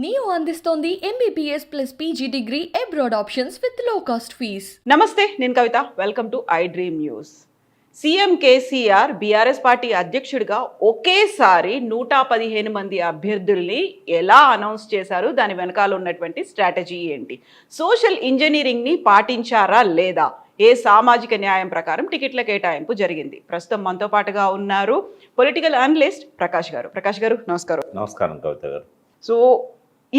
Neo అందిస్తోంది MBBS plus PG degree abroad options with low cost fees. నమస్తే, నేను Kavitha. Welcome to iDream News. CM KCR BRS party అధ్యక్షుడిగా ఒకేసారి 115 మంది అభ్యర్థుల్ని ఎలా అనౌన్స్ చేశారు? దాని వెనకాల ఉన్నటువంటి స్ట్రాటజీ ఏంటి? సోషల్ ఇంజనీరింగ్ని పాటించారా లేదా? ఏ సామాజిక న్యాయం ప్రకారం టికెట్ల కేటాయింపు జరిగింది? ప్రస్తుతం మనతో పాటుగా ఉన్నారు పొలిటికల్ అనలిస్ట్ ప్రకాష్ గారు. ప్రకాష్ గారు, నమస్కారం. నమస్కారం కవిత గారు. సో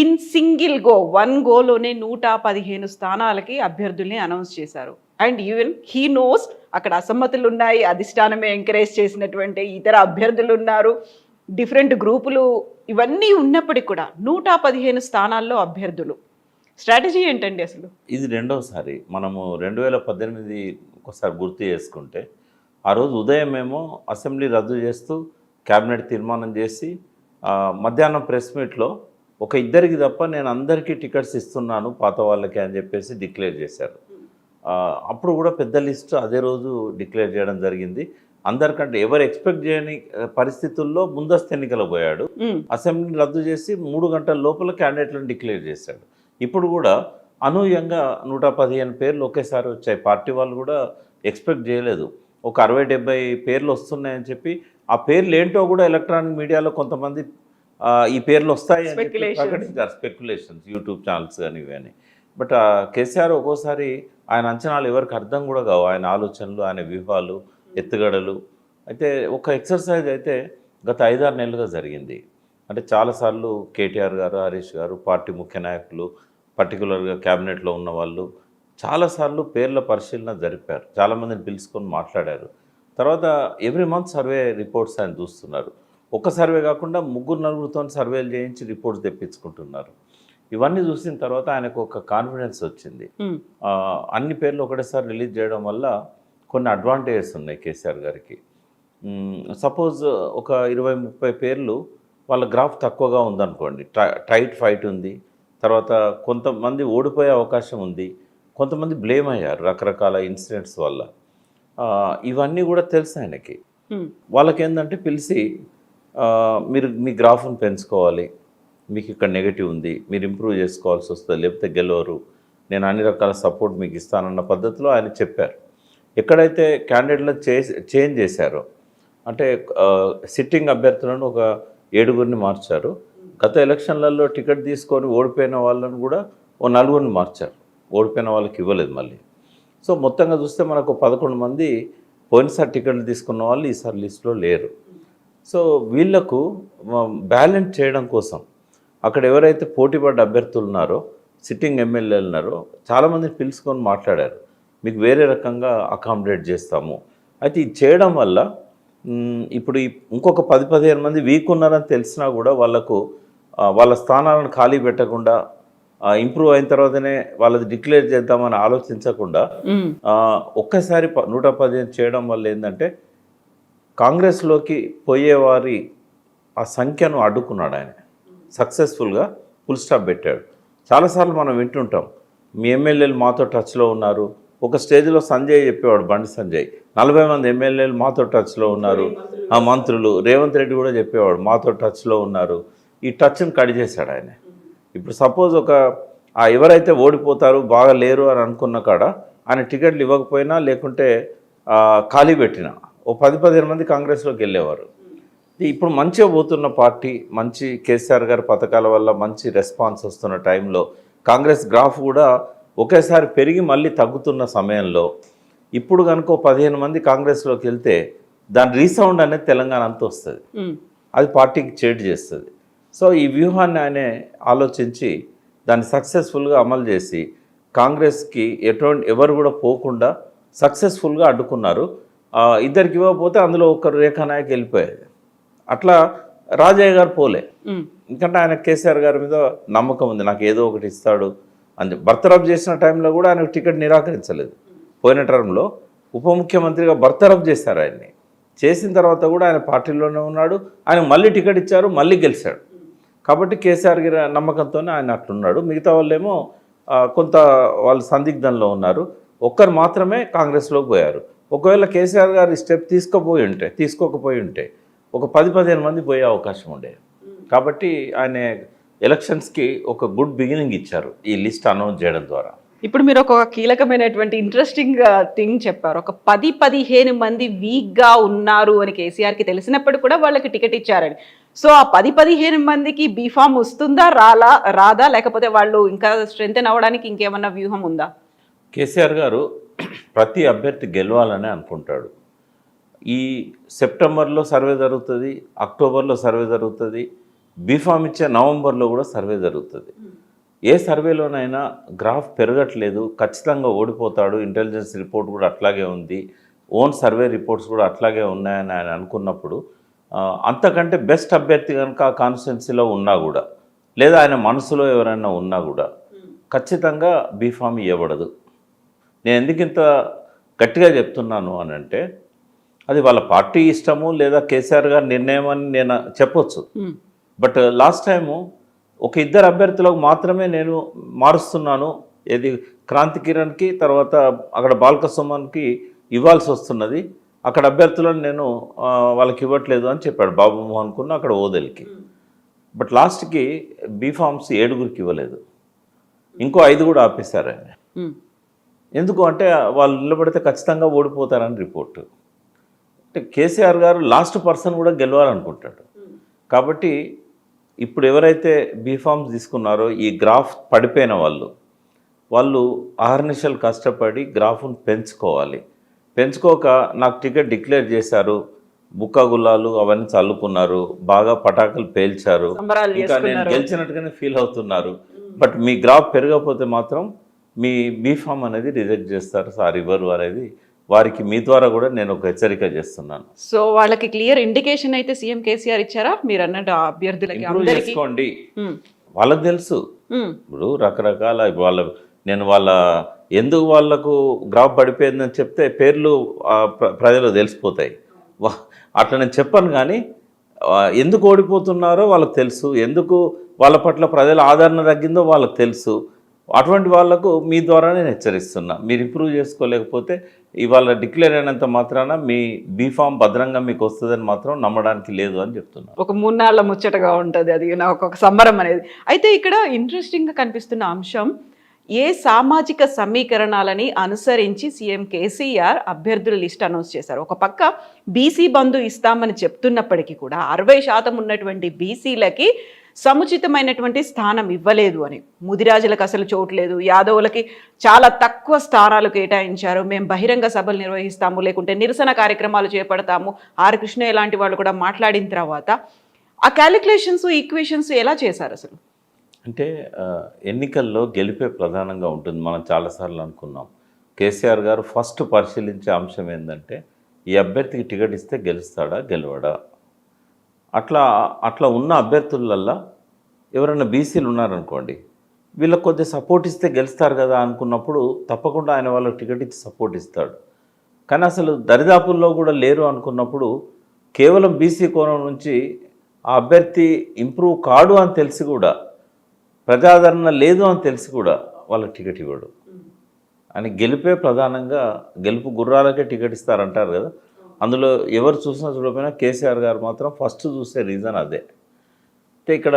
ఇన్ సింగిల్ గో 1 గోలోనే 115 స్థానాలకి అభ్యర్థుల్ని అనౌన్స్ చేశారు. అండ్ ఈవెన్ హీ నోస్ అక్కడ అసమ్మతులు ఉన్నాయి, అధిష్టానమే ఎంకరేజ్ చేసినటువంటి ఇతర అభ్యర్థులు ఉన్నారు, డిఫరెంట్ గ్రూపులు, ఇవన్నీ ఉన్నప్పటికీ కూడా 115 స్థానాల్లో అభ్యర్థులు. స్ట్రాటజీ ఏంటండి అసలు? ఇది రెండవసారి. మనము 2018 ఒకసారి గుర్తు చేసుకుంటే, ఆ రోజు ఉదయం ఏమో అసెంబ్లీ రద్దు చేస్తూ క్యాబినెట్ తీర్మానం చేసి మధ్యాహ్నం ప్రెస్ మీట్లో ఒక ఇద్దరికి తప్ప నేను అందరికీ టికెట్స్ ఇస్తున్నాను పాత వాళ్ళకి అని చెప్పేసి డిక్లేర్ చేశారు. అప్పుడు కూడా పెద్ద లిస్టు అదే రోజు డిక్లేర్ చేయడం జరిగింది. అందరికంటే ఎవరు ఎక్స్పెక్ట్ చేయని పరిస్థితుల్లో ముందస్తు ఎన్నికలకు పోయాడు. అసెంబ్లీని రద్దు చేసి 3 గంటల లోపల క్యాండిడేట్లను డిక్లేర్ చేశాడు. ఇప్పుడు కూడా అనూహ్యంగా 115 పేర్లు ఒకేసారి వచ్చాయి. పార్టీ వాళ్ళు కూడా ఎక్స్పెక్ట్ చేయలేదు. ఒక 60-70 పేర్లు వస్తున్నాయని చెప్పి, ఆ పేర్లు ఏంటో కూడా ఎలక్ట్రానిక్ మీడియాలో కొంతమంది ఈ పేర్లు వస్తాయి అని ప్రకటించారు. స్పెక్యులేషన్స్, యూట్యూబ్ ఛానల్స్ కానీ ఇవన్నీ. బట్ కేసీఆర్ ఒక్కోసారి ఆయన అంచనాలు ఎవరికి అర్థం కూడా కావు. ఆయన ఆలోచనలు, ఆయన వ్యూహాలు, ఎత్తుగడలు. అయితే ఒక ఎక్సర్సైజ్ అయితే గత 5-6 నెలలుగా జరిగింది. అంటే చాలాసార్లు కేటీఆర్ గారు, హరీష్ గారు, పార్టీ ముఖ్య నాయకులు, పర్టికులర్గా క్యాబినెట్లో ఉన్న వాళ్ళు చాలాసార్లు పేర్ల పరిశీలన జరిపారు. చాలామందిని పిలుచుకొని మాట్లాడారు. తర్వాత ఎవ్రీ మంత్ సర్వే రిపోర్ట్స్ ఆయన చూస్తున్నారు. ఒక సర్వే కాకుండా 3-4తో సర్వేలు చేయించి రిపోర్ట్స్ తెప్పించుకుంటున్నారు. ఇవన్నీ చూసిన తర్వాత ఆయనకు ఒక కాన్ఫిడెన్స్ వచ్చింది. అన్ని పేర్లు ఒకటేసారి రిలీజ్ చేయడం వల్ల కొన్ని అడ్వాంటేజెస్ ఉన్నాయి కేసీఆర్ గారికి. సపోజ్ ఒక 20-30 పేర్లు వాళ్ళ గ్రాఫ్ తక్కువగా ఉందనుకోండి, టైట్ ఫైట్ ఉంది, తర్వాత కొంతమంది ఓడిపోయే అవకాశం ఉంది, కొంతమంది బ్లేమ్ అయ్యారు రకరకాల ఇన్సిడెంట్స్ వల్ల. ఇవన్నీ కూడా తెలుసు ఆయనకి. వాళ్ళకేంటంటే పిలిచి మీరు మీ గ్రాఫ్ను పెంచుకోవాలి, మీకు ఇక్కడ నెగిటివ్ ఉంది, మీరు ఇంప్రూవ్ చేసుకోవాల్సి వస్తుంది, లేకపోతే గెలవరు, నేను అన్ని రకాల సపోర్ట్ మీకు ఇస్తానన్న పద్ధతిలో ఆయన చెప్పారు. ఎక్కడైతే క్యాండిడేట్లను చేంజ్ చేశారో, అంటే సిట్టింగ్ అభ్యర్థులను ఒక 7గురిని మార్చారు. గత ఎలక్షన్లలో టికెట్ తీసుకొని ఓడిపోయిన వాళ్ళను కూడా ఓ 4గురిని మార్చారు. ఓడిపోయిన వాళ్ళకి ఇవ్వలేదు మళ్ళీ. సో మొత్తంగా చూస్తే మనకు 11 మంది పోయినసారి టికెట్లు తీసుకున్న వాళ్ళు ఈసారి లిస్టులో లేరు. సో వీళ్లకు బ్యాలెన్స్ చేయడం కోసం అక్కడ ఎవరైతే పోటీపడ్డ అభ్యర్థులు ఉన్నారో, సిట్టింగ్ ఎమ్మెల్యేలు ఉన్నారో, చాలామందిని పిలుచుకొని మాట్లాడారు, మీకు వేరే రకంగా అకామిడేట్ చేస్తాము. అయితే ఇది చేయడం వల్ల ఇప్పుడు ఇంకొక 10-15 మంది వీక్ ఉన్నారని తెలిసినా కూడా వాళ్ళకు వాళ్ళ స్థానాలను ఖాళీ పెట్టకుండా ఇంప్రూవ్ అయిన తర్వాతనే వాళ్ళది డిక్లేర్ చేద్దామని ఆలోచించకుండా ఒక్కసారి 115 చేయడం వల్ల ఏంటంటే కాంగ్రెస్లోకి పోయేవారి ఆ సంఖ్యను అడ్డుకున్నాడు ఆయన. సక్సెస్ఫుల్గా ఫుల్ స్టాప్ పెట్టాడు. చాలాసార్లు మనం వింటుంటాం, మీ ఎమ్మెల్యేలు మాతో టచ్లో ఉన్నారు. ఒక స్టేజ్లో సంజయ్ చెప్పేవాడు, బండి సంజయ్, 40 మంది ఎమ్మెల్యేలు మాతో టచ్లో ఉన్నారు, ఆ మంత్రులు, రేవంత్ రెడ్డి కూడా చెప్పేవాడు మాతో టచ్లో ఉన్నారు. ఈ టచ్ని కట్ చేశాడు ఆయన. ఇప్పుడు సపోజ్ ఒక ఎవరైతే ఓడిపోతారు, బాగా లేరు అని అనుకున్న కాడ ఆయన టికెట్లు ఇవ్వకపోయినా, లేకుంటే ఖాళీ పెట్టినా ఓ 10-15 మంది కాంగ్రెస్లోకి వెళ్ళేవారు. ఇప్పుడు మంచిగా పోతున్న పార్టీ, మంచి కేసీఆర్ గారి పథకాల వల్ల మంచి రెస్పాన్స్ వస్తున్న టైంలో కాంగ్రెస్ గ్రాఫ్ కూడా ఒకేసారి పెరిగి మళ్ళీ తగ్గుతున్న సమయంలో ఇప్పుడు కనుక 15 మంది కాంగ్రెస్లోకి వెళ్తే దాని రీసౌండ్ అనేది తెలంగాణ అంతా వస్తుంది. అది పార్టీకి చేటు చేస్తుంది. సో ఈ వ్యూహాన్ని ఆయనే ఆలోచించి దాన్ని సక్సెస్ఫుల్గా అమలు చేసి కాంగ్రెస్కి ఎవరు కూడా పోకుండా సక్సెస్ఫుల్గా అడ్డుకున్నారు. ఇద్దరికి ఇవ్వకపోతే అందులో ఒకరు రేఖానాయక్ వెళ్ళిపోయేది. అట్లా రాజయ్య గారు పోలే, ఎందుకంటే ఆయన కేసీఆర్ గారి మీద నమ్మకం ఉంది, నాకు ఏదో ఒకటి ఇస్తాడు అని. బర్తరఫ్ చేసిన టైంలో కూడా ఆయనకు టికెట్ నిరాకరించలేదు. పోయిన టర్మ్లో ఉప ముఖ్యమంత్రిగా బర్తరఫ్ చేశారు ఆయన్ని. చేసిన తర్వాత కూడా ఆయన పార్టీలోనే ఉన్నాడు. ఆయన మళ్ళీ టికెట్ ఇచ్చారు, మళ్ళీ గెలిచాడు. కాబట్టి కేసీఆర్ గారి నమ్మకంతోనే ఆయన అట్లున్నాడు. మిగతా వాళ్ళేమో కొంత వాళ్ళు సందిగ్ధంలో ఉన్నారు. ఒక్కరు మాత్రమే కాంగ్రెస్లోకి పోయారు. ఒకవేళ కేసీఆర్ గారు స్టెప్ తీసుకోకపోయి ఉంటే ఒక 10-15 మంది పోయే అవకాశం ఉండేది. కాబట్టి ఆయన ఎలక్షన్స్కి ఒక గుడ్ బిగినింగ్ ఇచ్చారు ఈ లిస్ట్ అనౌన్స్ చేయడం ద్వారా. ఇప్పుడు మీరు ఒక కీలకమైనటువంటి ఇంట్రెస్టింగ్ థింగ్ చెప్పారు. ఒక 10-15 మంది వీక్గా ఉన్నారు అని కేసీఆర్కి తెలిసినప్పుడు కూడా వాళ్ళకి టికెట్ ఇచ్చారని. సో ఆ 10-15 మందికి బీఫామ్ వస్తుందా రాదా, లేకపోతే వాళ్ళు ఇంకా స్ట్రెంగ్తెన్ అవ్వడానికి ఇంకేమన్నా వ్యూహం ఉందా? కేసీఆర్ గారు ప్రతి అభ్యర్థి గెలవాలని అనుకుంటాడు. ఈ సెప్టెంబర్లో సర్వే జరుగుతుంది, అక్టోబర్లో సర్వే జరుగుతుంది, బీఫామ్ ఇచ్చే నవంబర్లో కూడా సర్వే జరుగుతుంది. ఏ సర్వేలోనైనా గ్రాఫ్ పెరగట్లేదు, ఖచ్చితంగా ఓడిపోతాడు, ఇంటెలిజెన్స్ రిపోర్ట్ కూడా అట్లాగే ఉంది, ఓన్ సర్వే రిపోర్ట్స్ కూడా అట్లాగే ఉన్నాయని ఆయన అనుకున్నప్పుడు అంతకంటే బెస్ట్ అభ్యర్థి కనుక ఆ కాన్స్టిట్యున్సీలో ఉన్నా కూడా, లేదా ఆయన మనసులో ఎవరైనా ఉన్నా కూడా ఖచ్చితంగా బీఫామ్ ఇవ్వబడదు. నేను ఎందుకు ఇంత గట్టిగా చెప్తున్నాను అని అంటే, అది వాళ్ళ పార్టీ ఇష్టము లేదా కేసీఆర్ గారి నిర్ణయం అని నేను చెప్పొచ్చు. బట్ లాస్ట్ టైము ఒక 2 అభ్యర్థులకు మాత్రమే నేను మారుస్తున్నాను, ఏది క్రాంతి కిరణ్కి, తర్వాత అక్కడ బాల్క సుమన్కి ఇవ్వాల్సి వస్తున్నది, అక్కడ అభ్యర్థులను నేను వాళ్ళకి ఇవ్వట్లేదు అని చెప్పాడు బాబు మోహన్కున్న అక్కడ ఓదెల్కి. బట్ లాస్ట్కి బీఫామ్స్ 7గురికి ఇవ్వలేదు, ఇంకో 5 కూడా ఆపేశారు ఆయన. ఎందుకు అంటే వాళ్ళు నిలబడితే ఖచ్చితంగా ఓడిపోతారని రిపోర్టు. అంటే కేసీఆర్ గారు లాస్ట్ పర్సన్ కూడా గెలవాలనుకుంటాడు. కాబట్టి ఇప్పుడు ఎవరైతే బీఫామ్స్ తీసుకున్నారో ఈ గ్రాఫ్ పడిపోయిన వాళ్ళు అహర్నిశలు కష్టపడి గ్రాఫ్ను పెంచుకోక నాకు టికెట్ డిక్లేర్ చేశారు, బుక్క గుల్లాలు అవన్నీ చల్లుకున్నారు, బాగా పటాకులు పేల్చారు, ఇంకా నేను గెలిచినట్టుగానే ఫీల్ అవుతున్నారు. బట్ మీ గ్రాఫ్ పెరగకపోతే మాత్రం మీ బీఫామ్ అనేది రిజెక్ట్ చేస్తారు సార్, ఇవ్వరు అనేది వారికి మీ ద్వారా కూడా నేను ఒక హెచ్చరిక చేస్తున్నాను. సో వాళ్ళకి క్లియర్ ఇండికేషన్ అయితే సీఎం కేసీఆర్ ఇచ్చారా? మీరు అన్నట్టు అభ్యర్థులకి చేసుకోండి, వాళ్ళకి తెలుసు. ఇప్పుడు రకరకాల వాళ్ళ ఎందుకు వాళ్లకు గ్రాఫ్ పడిపోయిందని చెప్తే పేర్లు ప్రజలు తెలిసిపోతాయి. అట్లా నేను చెప్పాను, కానీ ఎందుకు ఓడిపోతున్నారో వాళ్ళకి తెలుసు, ఎందుకు వాళ్ళ పట్ల ప్రజల ఆదరణ తగ్గిందో వాళ్ళకి తెలుసు. అటువంటి వాళ్లకు మీ ద్వారా నేను హెచ్చరిస్తున్నా, మీరు ఇంప్రూవ్ చేసుకోలేకపోతే ఇవాళ డిక్లేర్ అయినంత మాత్రాన మీ బీఫామ్ భద్రంగా మీకు వస్తుందని మాత్రం నమ్మడానికి లేదు అని చెప్తున్నా. ఒక 3 నాళ్ళ ముచ్చటగా ఉంటుంది అది, నాకు ఒక సంబరం అనేది. అయితే ఇక్కడ ఇంట్రెస్టింగ్గా కనిపిస్తున్న అంశం, ఏ సామాజిక సమీకరణాలని అనుసరించి సీఎం కేసీఆర్ అభ్యర్థుల లిస్ట్ అనౌన్స్ చేశారు. ఒక పక్క బీసీ బంధు ఇస్తామని చెప్తున్నప్పటికీ కూడా 60% ఉన్నటువంటి బీసీలకి సముచితమైనటువంటి స్థానం ఇవ్వలేదు అని, ముదిరాజులకు అసలు చోటు లేదు, యాదవులకి చాలా తక్కువ స్థానాలు కేటాయించారు, మేము బహిరంగ సభలు నిర్వహిస్తాము, లేకుంటే నిరసన కార్యక్రమాలు చేపడతాము, ఆర్ కృష్ణ ఇలాంటి వాళ్ళు కూడా మాట్లాడిన తర్వాత ఆ క్యాలిక్యులేషన్స్ ఈక్వేషన్స్ ఎలా చేశారు అసలు? అంటే ఎన్నికల్లో గెలిపే ప్రధానంగా ఉంటుంది. మనం చాలాసార్లు అనుకున్నాం. కేసీఆర్ గారు ఫస్ట్ పరిశీలించే అంశం ఏంటంటే, ఈ అభ్యర్థికి టికెట్ ఇస్తే గెలుస్తాడా గెలవడా. అట్లా ఉన్న అభ్యర్థులల్లో ఎవరైనా బీసీలు ఉన్నారనుకోండి, వీళ్ళకి కొద్దిగా సపోర్ట్ ఇస్తే గెలుస్తారు కదా అనుకున్నప్పుడు తప్పకుండా ఆయన వాళ్ళకి టికెట్ ఇచ్చి సపోర్ట్ ఇస్తాడు. కానీ అసలు దరిదాపుల్లో కూడా లేరు అనుకున్నప్పుడు కేవలం బీసీ కోణం నుంచి ఆ అభ్యర్థి ఇంప్రూవ్ కాడు అని తెలిసి కూడా, ప్రజాదరణ లేదు అని తెలిసి కూడా వాళ్ళకి టికెట్ ఇవ్వడు. అని గెలిపే ప్రధానంగా, గెలుపు గుర్రాలకే టికెట్ ఇస్తారంటారు కదా, అందులో ఎవరు చూసినా చూడకపోయినా కేసీఆర్ గారు మాత్రం ఫస్ట్ చూసే రీజన్ అదే. అంటే ఇక్కడ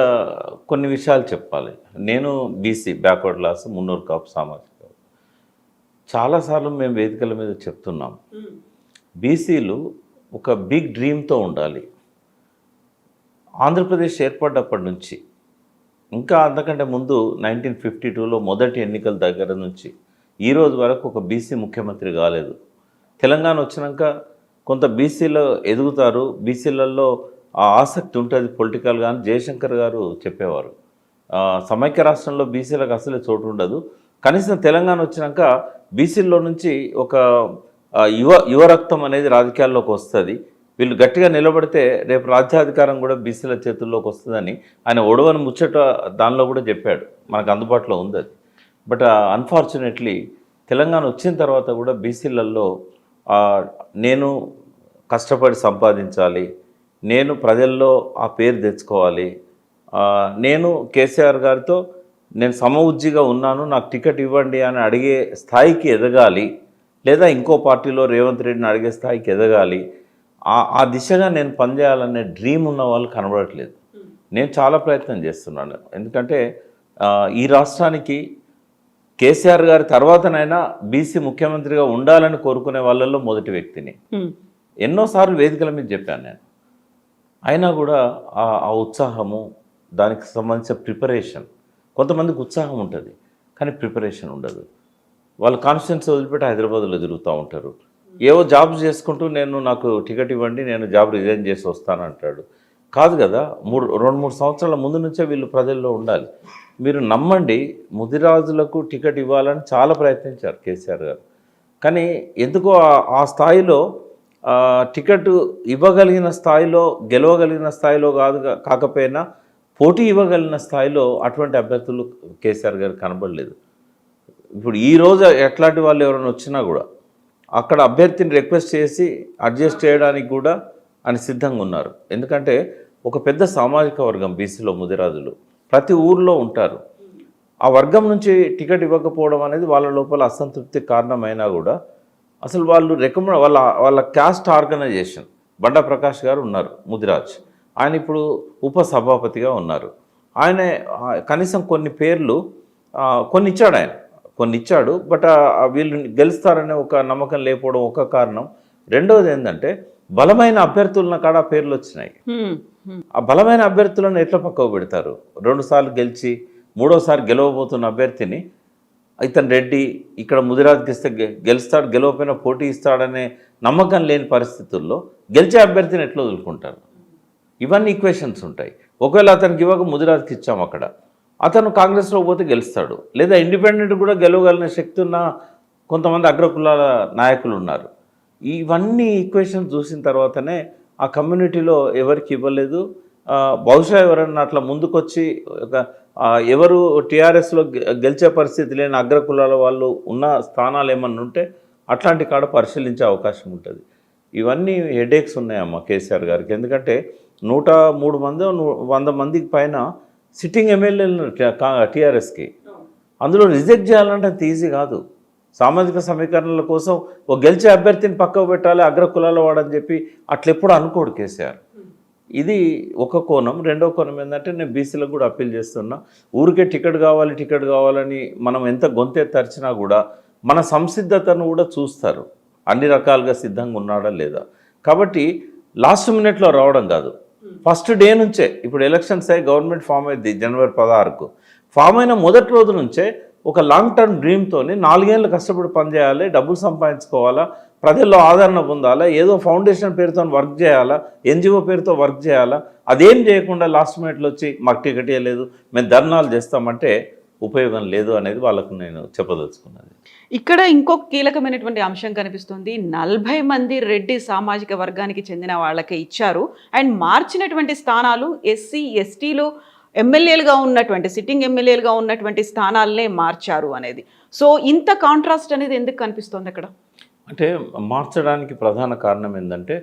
కొన్ని విషయాలు చెప్పాలి. నేను BC backward class, Munnuru Kapu సామాజిక, చాలాసార్లు మేము వేదికల మీద చెప్తున్నాం, బీసీలు ఒక బిగ్ డ్రీమ్తో ఉండాలి. ఆంధ్రప్రదేశ్ ఏర్పడ్డప్పటి నుంచి, ఇంకా అంతకంటే ముందు 1952లో మొదటి ఎన్నికల దగ్గర నుంచి ఈ రోజు వరకు ఒక బీసీ ముఖ్యమంత్రి కాలేదు. తెలంగాణ వచ్చినాక కొంత బీసీలో ఎదుగుతారు, బీసీలలో ఆ ఆసక్తి ఉంటుంది పొలిటికల్గా అని జయశంకర్ గారు చెప్పేవారు. సమైక్య రాష్ట్రంలో బీసీలకు అసలే చోటు ఉండదు, కనీసం తెలంగాణ వచ్చినాక బీసీల్లో నుంచి ఒక యువ రక్తం అనేది రాజకీయాల్లోకి వస్తుంది, వీళ్ళు గట్టిగా నిలబడితే రేపు రాజ్యాధికారం కూడా బీసీల చేతుల్లోకి వస్తుందని ఆయన ఒడవని ముచ్చట దానిలో కూడా చెప్పాడు. మనకు అందుబాటులో ఉంది అది. బట్ అన్ఫార్చునేట్లీ తెలంగాణ వచ్చిన తర్వాత కూడా బీసీలలో నేను కష్టపడి సంపాదించాలి, నేను ప్రజల్లో ఆ పేరు తెచ్చుకోవాలి, నేను కేసీఆర్ గారితో నేను సమఉజ్జిగా ఉన్నాను, నాకు టికెట్ ఇవ్వండి అని అడిగే స్థాయికి ఎదగాలి, లేదా ఇంకో పార్టీలో రేవంత్ రెడ్డిని అడిగే స్థాయికి ఎదగాలి, ఆ దిశగా నేను పనిచేయాలనే డ్రీమ్ ఉన్న వాళ్ళు కనబడట్లేదు. నేను చాలా ప్రయత్నం చేస్తున్నాను. ఎందుకంటే ఈ రాష్ట్రానికి కేసీఆర్ గారి తర్వాతనైనా బీసీ ముఖ్యమంత్రిగా ఉండాలని కోరుకునే వాళ్ళల్లో మొదటి వ్యక్తిని. ఎన్నోసార్లు వేదికల మీద చెప్పాను నేను. అయినా కూడా ఆ ఉత్సాహము, దానికి సంబంధించిన ప్రిపరేషన్, కొంతమందికి ఉత్సాహం ఉంటుంది కానీ ప్రిపరేషన్ ఉండదు. వాళ్ళు కాన్స్టిట్యున్సీ వదిలిపెట్టి హైదరాబాద్లో తిరుగుతూ ఉంటారు. ఏవో జాబ్స్ చేసుకుంటూ నాకు టికెట్ ఇవ్వండి, నేను జాబ్ రిజైన్ చేసి వస్తానంటాడు. కాదు కదా, 2-3 సంవత్సరాల ముందు నుంచే వీళ్ళు ప్రజల్లో ఉండాలి. మీరు నమ్మండి, ముదిరాజులకు టికెట్ ఇవ్వాలని చాలా ప్రయత్నించారు కేసీఆర్ గారు. కానీ ఎందుకో ఆ స్థాయిలో టికెట్ ఇవ్వగలిగిన స్థాయిలో, గెలవగలిగిన స్థాయిలో కాకపోయినా పోటీ ఇవ్వగలిగిన స్థాయిలో అటువంటి అభ్యర్థులు కేసీఆర్ గారు కనబడలేదు. ఇప్పుడు ఈరోజు ఎట్లాంటి వాళ్ళు ఎవరైనా వచ్చినా కూడా అక్కడ అభ్యర్థిని రిక్వెస్ట్ చేసి అడ్జస్ట్ చేయడానికి కూడా అని సిద్ధంగా ఉన్నారు. ఎందుకంటే ఒక పెద్ద సామాజిక వర్గం బీసీలో ముదిరాజులు ప్రతి ఊర్లో ఉంటారు. ఆ వర్గం నుంచి టికెట్ ఇవ్వకపోవడం అనేది వాళ్ళ లోపల అసంతృప్తి కారణమైనా కూడా అసలు వాళ్ళు వాళ్ళ క్యాస్ట్ ఆర్గనైజేషన్, బండా ప్రకాష్ గారు ఉన్నారు ముదిరాజ్, ఆయన ఇప్పుడు ఉపసభాపతిగా ఉన్నారు. ఆయన కనీసం కొన్ని పేర్లు కొన్ని ఇచ్చాడు. బట్ వీళ్ళు గెలుస్తారనే ఒక నమ్మకం లేకపోవడం ఒక కారణం. రెండవది ఏంటంటే బలమైన అభ్యర్థులను కాడ పేర్లు వచ్చినాయి. ఆ బలమైన అభ్యర్థులను ఎట్లా పక్కకు పెడతారు? 2 సార్లు గెలిచి 3వసారి గెలవబోతున్న అభ్యర్థిని ఇతను రెడ్డి ఇక్కడ ముదిరాజ్కి ఇస్తే గెలుస్తాడు, గెలవపోయినా పోటీ ఇస్తాడనే నమ్మకం లేని పరిస్థితుల్లో గెలిచే అభ్యర్థిని ఎట్లా వదులుకుంటారు? ఇవన్నీ ఈక్వేషన్స్ ఉంటాయి. ఒకవేళ అతనికి ఇవ్వక ముదిరాజ్కి ఇచ్చాము, అక్కడ అతను కాంగ్రెస్లో పోతే గెలుస్తాడు, లేదా ఇండిపెండెంట్ కూడా గెలవగలిగిన శక్తి ఉన్న కొంతమంది అగ్రకులాల నాయకులు ఉన్నారు. ఇవన్నీ ఈక్వేషన్స్ చూసిన తర్వాతనే ఆ కమ్యూనిటీలో ఎవరికి ఇవ్వలేదు. బహుశా ఎవరన్నా అట్లా ముందుకొచ్చి ఎవరు టీఆర్ఎస్లో గెలిచే పరిస్థితి లేని అగ్రకులాల వాళ్ళు ఉన్న స్థానాలు ఏమన్నా ఉంటే అట్లాంటి కాడ పరిశీలించే అవకాశం ఉంటుంది. ఇవన్నీ హెడేక్స్ ఉన్నాయమ్మా కేసీఆర్ గారికి. ఎందుకంటే 103 మంది 100 మందికి పైన సిట్టింగ్ ఎమ్మెల్యేలు టీఆర్ఎస్కి. అందులో రిజెక్ట్ చేయాలంటే అంత ఈజీ కాదు. సామాజిక సమీకరణల కోసం ఓ గెలిచే అభ్యర్థిని పక్కకు పెట్టాలి, అగ్రకులాల వాడని చెప్పి అట్లెప్పుడు అనుకోడు కేసీఆర్. ఇది ఒక కోణం. రెండో కోణం ఏంటంటే నేను బీసీలకు కూడా అప్పీల్ చేస్తున్నా, ఊరికే టికెట్ కావాలని మనం ఎంత గొంతే తరిచినా కూడా మన సంసిద్ధతను కూడా చూస్తారు, అన్ని రకాలుగా సిద్ధంగా ఉన్నాడా లేదా. కాబట్టి లాస్ట్ మినిట్లో రావడం కాదు, ఫస్ట్ డే నుంచే. ఇప్పుడు ఎలక్షన్స్ అయ్యి గవర్నమెంట్ ఫామ్ అయింది జనవరి 16కు. ఫామ్ అయిన మొదటి రోజు నుంచే ఒక లాంగ్ టర్మ్ డ్రీమ్తో 4 ఏళ్ళు కష్టపడి పనిచేయాలి, డబ్బులు సంపాదించుకోవాలా, ప్రజల్లో ఆదరణ పొందాలా, ఏదో ఫౌండేషన్ పేరుతో వర్క్ చేయాలా, ఎన్జిఓ పేరుతో వర్క్ చేయాలా. అదేం చేయకుండా లాస్ట్ మినిట్లో వచ్చి మాకు టికెట్ ఇవ్వలేదు, మేము ధర్నాలు చేస్తామంటే ఉపయోగం లేదు అనేది వాళ్ళకు నేను చెప్పదలుచుకున్నది. ఇక్కడ ఇంకొక కీలకమైనటువంటి అంశం కనిపిస్తుంది. 40 మంది రెడ్డి సామాజిక వర్గానికి చెందిన వాళ్ళకి ఇచ్చారు, అండ్ మార్చినటువంటి స్థానాలు ఎస్సీ ఎస్టీలో ఎమ్మెల్యేలుగా ఉన్నటువంటి సిట్టింగ్ ఎమ్మెల్యేలుగా ఉన్నటువంటి స్థానాలనే మార్చారు అనేది. సో ఇంత కాంట్రాస్ట్ అనేది ఎందుకు కనిపిస్తుంది అక్కడ? అంటే మార్చడానికి ప్రధాన కారణం ఏంటంటే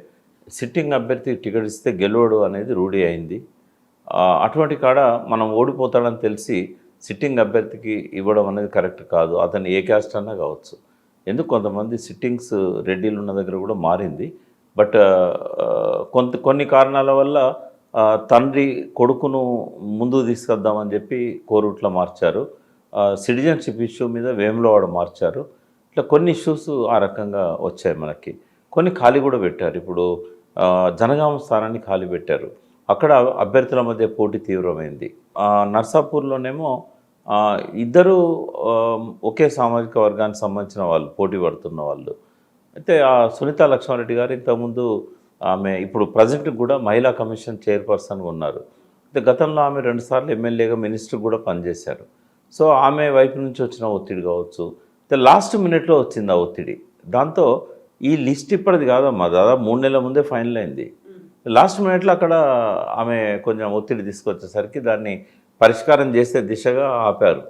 సిట్టింగ్ అభ్యర్థి టికెట్ ఇస్తే గెలవడు అనేది రూఢి అయింది. అటువంటి కాడ మనం ఓడిపోతాడని తెలిసి సిట్టింగ్ అభ్యర్థికి ఇవ్వడం అనేది కరెక్ట్ కాదు. అతను ఏ క్యాస్ట్ అన్నా కావచ్చు. ఎందుకు కొంతమంది సిట్టింగ్స్ రెడ్డిలు ఉన్న దగ్గర కూడా మారింది. బట్ కొన్ని కారణాల వల్ల తండ్రి కొడుకును ముందుకు తీసుకొద్దామని చెప్పి కోరుట్ల మార్చారు. సిటిజన్షిప్ ఇష్యూ మీద వేములవాడ మార్చారు. ఇట్లా కొన్ని ఇష్యూస్ ఆ రకంగా వచ్చాయి మనకి. కొన్ని ఖాళీ కూడా పెట్టారు. ఇప్పుడు జనగామ స్థానాన్ని ఖాళీ పెట్టారు. అక్కడ అభ్యర్థుల మధ్య పోటీ తీవ్రమైంది. నర్సాపూర్లోనేమో ఇద్దరు ఒకే సామాజిక వర్గానికి సంబంధించిన వాళ్ళు పోటీ పడుతున్న వాళ్ళు. అయితే సునీత లక్ష్మారెడ్డి గారు ఇంతకుముందు ఆమె ఇప్పుడు ప్రజెంట్ కూడా మహిళా కమిషన్ చైర్పర్సన్గా ఉన్నారు. అయితే గతంలో ఆమె 2 సార్లు ఎమ్మెల్యేగా మినిస్టర్ కూడా పనిచేశారు. సో ఆమె వైపు నుంచి వచ్చిన ఒత్తిడి కావచ్చు, అయితే లాస్ట్ మినిట్లో వచ్చింది ఆ ఒత్తిడి. దాంతో ఈ లిస్ట్ ఇప్పటిది కాదమ్మా, దాదాపు 3 నెలల ముందే ఫైనల్ అయింది. లాస్ట్ మినిట్లో అక్కడ ఆమె కొంచెం ఒత్తిడి తీసుకొచ్చేసరికి దాన్ని పరిష్కారం చేసే దిశగా ఆపారు.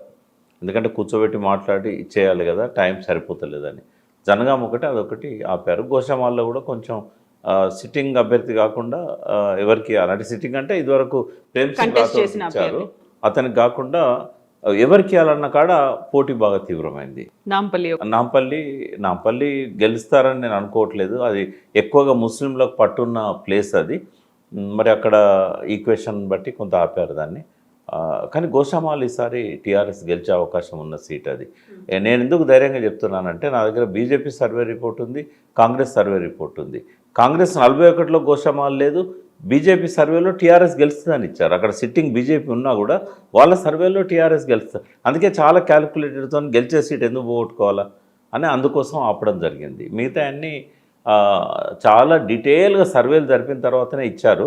ఎందుకంటే కూర్చోబెట్టి మాట్లాడి చేయాలి కదా, టైం సరిపోతలేదని. జనగాం ఒకటి అదొకటి ఆపారు. గోషామాల్లో కూడా కొంచెం సిట్టింగ్ అభ్యర్థి కాకుండా ఎవరికి అలాంటి సిట్టింగ్ అంటే ఇదివరకు ప్రేమ్ సింగ్ ఇచ్చారు, అతనికి కాకుండా ఎవరికి అలన్న కాడ పోటీ బాగా తీవ్రమైంది. నాంపల్లి గెలుస్తారని నేను అనుకోవట్లేదు. అది ఎక్కువగా ముస్లింలకు పట్టున్న ప్లేస్ అది. మరి అక్కడ ఈక్వేషన్ బట్టి కొంత ఆపారు దాన్ని. కానీ గోషామాల్ ఈసారి టీఆర్ఎస్ గెలిచే అవకాశం ఉన్న సీట్ అది. నేను ఎందుకు ధైర్యంగా చెప్తున్నానంటే నా దగ్గర బీజేపీ సర్వే రిపోర్ట్ ఉంది, కాంగ్రెస్ సర్వే రిపోర్ట్ ఉంది. కాంగ్రెస్ 41లో గోషామాల్ లేదు, బీజేపీ సర్వేలో టీఆర్ఎస్ గెలుస్తుందని ఇచ్చారు. అక్కడ సిట్టింగ్ బీజేపీ ఉన్నా కూడా వాళ్ళ సర్వేలో టీఆర్ఎస్ గెలుస్తుంది. అందుకే చాలా క్యాలిక్యులేటెడ్తో గెలిచే సీట్ ఎందుకు పోగొట్టుకోవాలా అని అందుకోసం ఆపడం జరిగింది. మిగతా అన్నీ చాలా డీటెయిల్గా సర్వేలు జరిపిన తర్వాతనే ఇచ్చారు.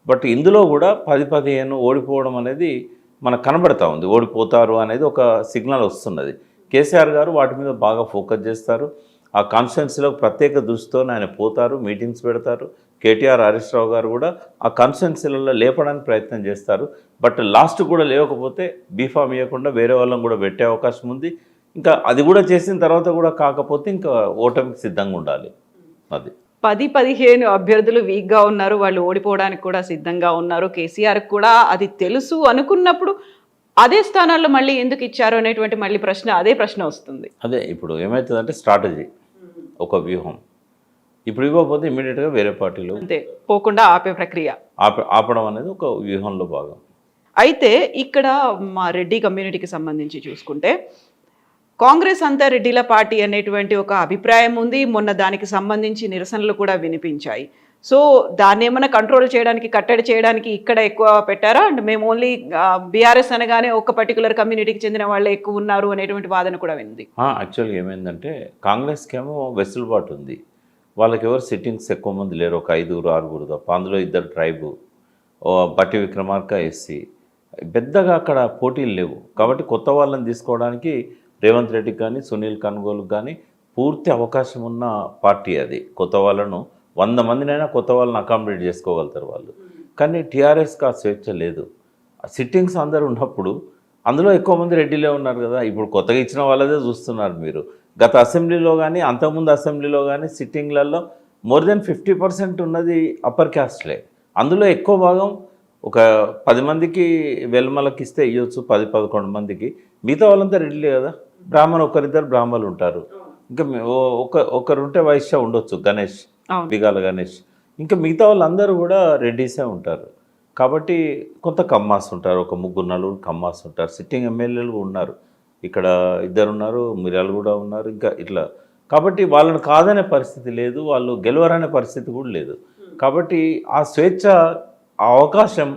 బట్ ఇందులో కూడా 10-15 ఓడిపోవడం అనేది మనకు కనబడతా ఉంది. ఓడిపోతారు అనేది ఒక సిగ్నల్ వస్తున్నది. కేసీఆర్ గారు వాటి మీద బాగా ఫోకస్ చేస్తారు. ఆ కాన్స్టిట్యున్సీలో ప్రత్యేక దృష్టితో ఆయన పోతారు, మీటింగ్స్ పెడతారు. కేటీఆర్, హరీష్ రావు గారు కూడా ఆ కాన్స్టిట్యున్సీలలో లేపడానికి ప్రయత్నం చేస్తారు. బట్ లాస్ట్ కూడా లేవకపోతే బీఫామ్ ఇవ్వకుండా వేరే వాళ్ళని కూడా పెట్టే అవకాశం ఉంది. ఇంకా అది కూడా చేసిన తర్వాత కూడా కాకపోతే ఇంకా ఓటమికి సిద్ధంగా ఉండాలి. అది 10-15 అభ్యర్థులు వీక్గా ఉన్నారు, వాళ్ళు ఓడిపోవడానికి కూడా సిద్ధంగా ఉన్నారు. కేసీఆర్కి కూడా అది తెలుసు అనుకున్నప్పుడు అదే స్థానాల్లో మళ్ళీ ఎందుకు ఇచ్చారు అనేటువంటి మళ్ళీ అదే ప్రశ్న వస్తుంది. అదే ఇప్పుడు ఏమవుతుందంటే స్ట్రాటజీ, ఒక వ్యూహం. ఇప్పుడు ఇవ్వకపోతే ఇమీడియట్గా వేరే పార్టీలు అంతే, పోకుండా ఆపే ప్రక్రియ ఆపడం అనేది ఒక వ్యూహంలో భాగం. అయితే ఇక్కడ మా రెడ్డి కమ్యూనిటీకి సంబంధించి చూసుకుంటే కాంగ్రెస్ అంతా రెడ్డిల పార్టీ అనేటువంటి ఒక అభిప్రాయం ఉంది. మొన్న దానికి సంబంధించి నిరసనలు కూడా వినిపించాయి. సో దాన్ని ఏమైనా కంట్రోల్ చేయడానికి, కట్టడి చేయడానికి ఇక్కడ ఎక్కువ పెట్టారా? అండ్ మేము ఓన్లీ బీఆర్ఎస్ అనగానే ఒక పర్టికులర్ కమ్యూనిటీకి చెందిన వాళ్ళే ఎక్కువ ఉన్నారు అనేటువంటి వాదన కూడా వింది. యాక్చువల్గా ఏమైందంటే కాంగ్రెస్కి ఏమో వెసులుబాటు ఉంది. వాళ్ళకి ఎవరు సిట్టింగ్స్ ఎక్కువ మంది లేరు, ఒక 5-6 తప్ప. అందులో 2 ట్రైబు, బట్టి విక్రమార్క ఎస్సీ. పెద్దగా అక్కడ పోటీలు లేవు. కాబట్టి కొత్త వాళ్ళని తీసుకోవడానికి రేవంత్ రెడ్డికి కానీ సునీల్ కన్గోలుకి కానీ పూర్తి అవకాశం ఉన్న పార్టీ అది. కొత్త వాళ్ళను 100 మందినైనా కొత్త వాళ్ళని అకామిడేట్ చేసుకోగలుగుతారు వాళ్ళు. కానీ టీఆర్ఎస్కి ఆ స్వేచ్ఛ లేదు. సిట్టింగ్స్ అందరూ ఉన్నప్పుడు అందులో ఎక్కువ మంది రెడ్డిలే ఉన్నారు కదా. ఇప్పుడు కొత్తగా ఇచ్చిన వాళ్ళదే చూస్తున్నారు మీరు. గత అసెంబ్లీలో కానీ అంతకుముందు అసెంబ్లీలో కానీ సిట్టింగ్లలో మోర్ దెన్ 50% ఉన్నది అప్పర్ క్యాస్ట్లే. అందులో ఎక్కువ భాగం ఒక 10 మందికి వెల్మలకి ఇస్తే ఇవ్వచ్చు, 10-11 మందికి. మిగతా వాళ్ళంతా రెడ్డిలే కదా. బ్రాహ్మణ్ ఒకరిద్దరు బ్రాహ్మణులు ఉంటారు. ఇంకా ఒకరుంటే వైశ్య ఉండొచ్చు, గణేష్, బిగాల గణేష్. ఇంకా మిగతా వాళ్ళందరూ కూడా రెడ్డిసే ఉంటారు. కాబట్టి కొంత కమ్మాస్ ఉంటారు, ఒక 3-4 కమ్మాస్ ఉంటారు. సిట్టింగ్ ఎమ్మెల్యేలు ఉన్నారు, ఇక్కడ 2 ఉన్నారు, మిర్యాలు కూడా ఉన్నారు, ఇంకా ఇట్లా. కాబట్టి వాళ్ళని కాదనే పరిస్థితి లేదు, వాళ్ళు గెలవరనే పరిస్థితి కూడా లేదు. కాబట్టి ఆ స్వేచ్ఛ, ఆ అవకాశం,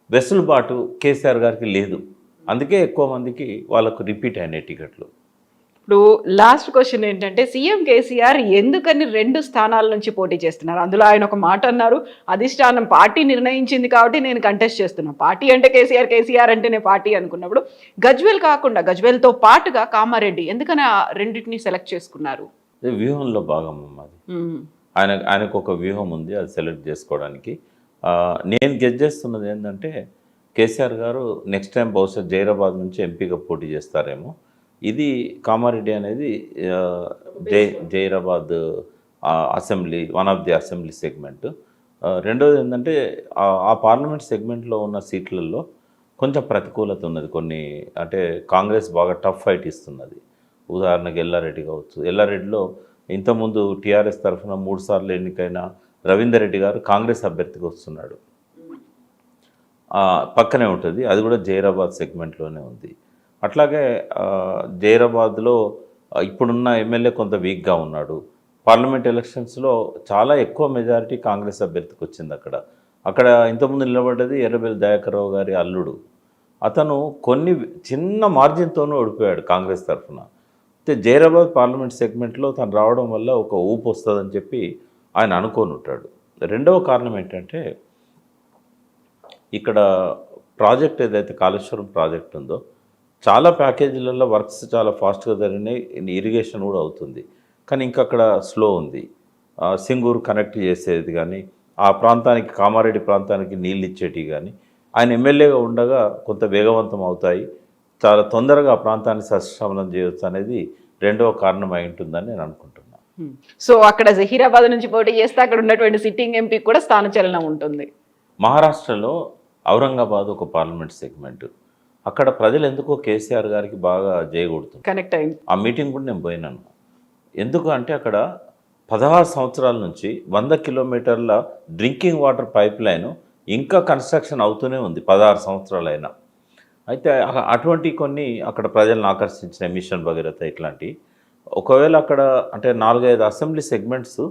వెసులుబాటు కేసీఆర్ గారికి లేదు. అందుకే ఎక్కువ మందికి వాళ్ళకు రిపీట్ అయినాయి టికెట్లు. ఇప్పుడు లాస్ట్ క్వశ్చన్ ఏంటంటే, సీఎం కేసీఆర్ ఎందుకని 2 స్థానాల నుంచి పోటీ చేస్తున్నారు? అందులో ఆయన ఒక మాట అన్నారు, అధిష్టానం పార్టీ నిర్ణయించింది కాబట్టి నేను కంటెస్ట్ చేస్తున్నాను. పార్టీ అంటే కేసీఆర్, కేసీఆర్ అంటేనే పార్టీ అనుకున్నప్పుడు గజ్వేల్ కాకుండా గజ్వేల్తో పాటుగా కామారెడ్డి ఎందుకని ఆ రెండింటిని సెలెక్ట్ చేసుకున్నారు? వ్యూహంలో భాగం అది. ఆయనకు ఒక వ్యూహం ఉంది, అది సెలెక్ట్ చేసుకోవడానికి. నేను గెస్ చేస్తున్నది ఏంటంటే కేసీఆర్ గారు నెక్స్ట్ టైం బహుశా జైరాబాద్ నుంచి ఎంపీగా పోటీ చేస్తారేమో. ఇది కామారెడ్డి అనేది Zaheerabad assembly, one of the assembly segment. రెండోది ఏంటంటే ఆ పార్లమెంట్ సెగ్మెంట్లో ఉన్న సీట్లలో కొంచెం ప్రతికూలత ఉన్నది. కొన్ని అంటే కాంగ్రెస్ బాగా టఫ్ ఫైట్ ఇస్తున్నది. ఉదాహరణకు ఎల్లారెడ్డి కావచ్చు. ఎల్లారెడ్డిలో ఇంతకుముందు టీఆర్ఎస్ తరఫున 3 సార్లు ఎన్నికైన రవీందర్ రెడ్డి గారు కాంగ్రెస్ అభ్యర్థిగా వస్తున్నాడు. పక్కనే ఉంటుంది, అది కూడా జైరాబాద్ సెగ్మెంట్లోనే ఉంది. అట్లాగే జైరాబాద్లో ఇప్పుడున్న ఎమ్మెల్యే కొంత వీక్గా ఉన్నాడు. పార్లమెంట్ ఎలక్షన్స్లో చాలా ఎక్కువ మెజారిటీ కాంగ్రెస్ అభ్యర్థికి వచ్చింది. అక్కడ ఇంతకుముందు నిలబడ్డది ఎర్రబెల్లి దయాకర్ రావు గారి అల్లుడు. అతను కొన్ని చిన్న మార్జిన్తోనూ ఓడిపోయాడు కాంగ్రెస్ తరఫున. అయితే జైరాబాద్ పార్లమెంట్ సెగ్మెంట్లో తను రావడం వల్ల ఒక ఊపు వస్తుందని చెప్పి ఆయన అనుకొని ఉంటాడు. రెండవ కారణం ఏంటంటే ఇక్కడ ప్రాజెక్ట్ ఏదైతే కాళేశ్వరం ప్రాజెక్ట్ ఉందో చాలా ప్యాకేజీలలో వర్క్స్ చాలా ఫాస్ట్గా జరిగినాయి, ఇరిగేషన్ కూడా అవుతుంది. కానీ ఇంకా అక్కడ స్లో ఉంది. సింగూరు కనెక్ట్ చేసేది కానీ, ఆ ప్రాంతానికి, కామారెడ్డి ప్రాంతానికి నీళ్ళు ఇచ్చేటివి కానీ ఆయన ఎమ్మెల్యేగా ఉండగా కొంత వేగవంతం అవుతాయి, చాలా తొందరగా ఆ ప్రాంతాన్ని సస్యశ్యామలం చేయవచ్చు అనేది రెండవ కారణం అయి ఉంటుందని నేను అనుకుంటున్నాను. సో అక్కడ జహీరాబాద్ నుంచి పోటీ చేస్తే అక్కడ ఉన్నటువంటి సిట్టింగ్ ఎంపీ కూడా స్థానచలనం ఉంటుంది. మహారాష్ట్రలో ఔరంగాబాద్ ఒక పార్లమెంట్ సెగ్మెంట్. అక్కడ ప్రజలు ఎందుకో కేసీఆర్ గారికి బాగా చేయకూడుతుంది, కనెక్ట్ అయింది. ఆ మీటింగ్ కూడా నేను పోయినాను. ఎందుకు అంటే అక్కడ 16 సంవత్సరాల నుంచి 100 కిలోమీటర్ల డ్రింకింగ్ వాటర్ పైప్ లైన్ ఇంకా కన్స్ట్రక్షన్ అవుతూనే ఉంది 16 సంవత్సరాలైనా. అయితే అటువంటి కొన్ని అక్కడ ప్రజలను ఆకర్షించిన మిషన్ భగీరథ ఇట్లాంటి ఒకవేళ అక్కడ అంటే 4-5 అసెంబ్లీ సెగ్మెంట్స్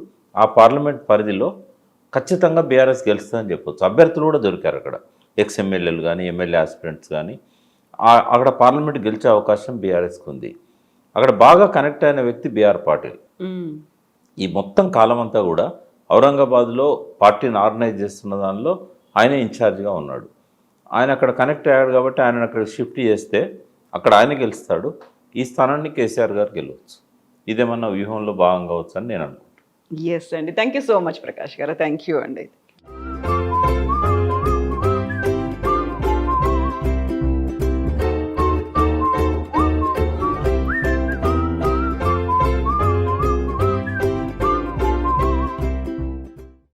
ఆ పార్లమెంట్ పరిధిలో ఖచ్చితంగా బీఆర్ఎస్ గెలుస్తుందని చెప్పొచ్చు. అభ్యర్థులు కూడా దొరికారు అక్కడ, ఎమ్మెల్యేలు కానీ ఎమ్మెల్యే ఆస్పిరెంట్స్ కానీ. అక్కడ పార్లమెంట్ గెలిచే అవకాశం బీఆర్ఎస్కి ఉంది. అక్కడ బాగా కనెక్ట్ అయిన వ్యక్తి బీఆర్ పాటిల్. ఈ మొత్తం కాలం అంతా కూడా ఔరంగాబాద్లో పార్టీని ఆర్గనైజ్ చేస్తున్న దానిలో ఆయనే ఇన్ఛార్జ్గా ఉన్నాడు. ఆయన అక్కడ కనెక్ట్ అయ్యాడు కాబట్టి ఆయన అక్కడ షిఫ్ట్ చేస్తే అక్కడ ఆయన గెలుస్తాడు. ఈ స్థానాన్ని కేసీఆర్ గారు గెలవచ్చు. ఇదేమన్నా వ్యూహంలో భాగంగా కావచ్చు అని నేను అనుకుంటున్నాను. ఎస్ అండి, thank you so much Prakash గారు, థ్యాంక్ యూ అండి.